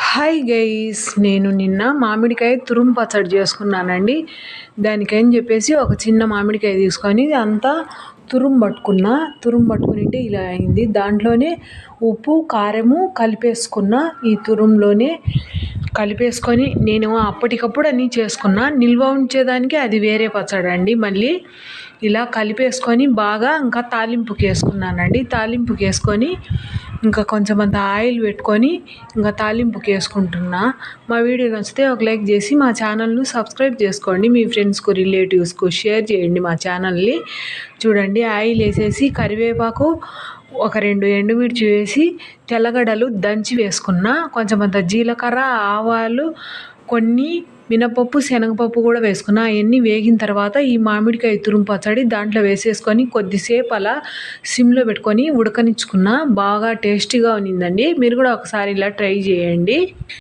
Hi guys, నేను నిన్న మామిడికాయ తురుము పచ్చడి చేసుకున్నానండి. దానికని చెప్పేసి ఒక చిన్న మామిడికాయ తీసుకొని అంతా తురుము పట్టుకునింటే ఇలా అయింది. దాంట్లోనే ఉప్పు కారము కలిపేసుకున్న, ఈ తురుములోనే కలిపేసుకొని నేను అప్పటికప్పుడు అన్నీ చేసుకున్నా. నిల్వ ఉంచేదానికి అది వేరే పచ్చడి అండి. మళ్ళీ ఇలా కలిపేసుకొని బాగా ఇంకా తాలింపుకి వేసుకున్నానండి. తాలింపుకి వేసుకొని ఇంకా కొంచెం అంత ఆయిల్ పెట్టుకొని ఇంకా తాలింపుకి వేసుకుంటున్నా. మా వీడియో నచ్చితే ఒక లైక్ చేసి మా ఛానల్ను సబ్స్క్రైబ్ చేసుకోండి. మీ ఫ్రెండ్స్కు రిలేటివ్స్కు షేర్ చేయండి మా ఛానల్ని. చూడండి, ఆయిల్ వేసేసి కరివేపాకు ఒక 2 ఎండుమిర్చి వేసి తెల్లగడ్డలు దంచి వేసుకున్నా. కొంచెం అంత జీలకర్ర, ఆవాలు, కొన్ని మినపప్పు, శనగపప్పు కూడా వేసుకున్నా. అవన్నీ వేగిన తర్వాత ఈ మామిడికాయ తురుము పచ్చడి దాంట్లో వేసేసుకొని కొద్దిసేపు అలా సిమ్లో పెట్టుకొని ఉడకనిచ్చుకున్నా. బాగా టేస్టీగా ఉన్నిందండి. మీరు కూడా ఒకసారి ఇలా ట్రై చేయండి.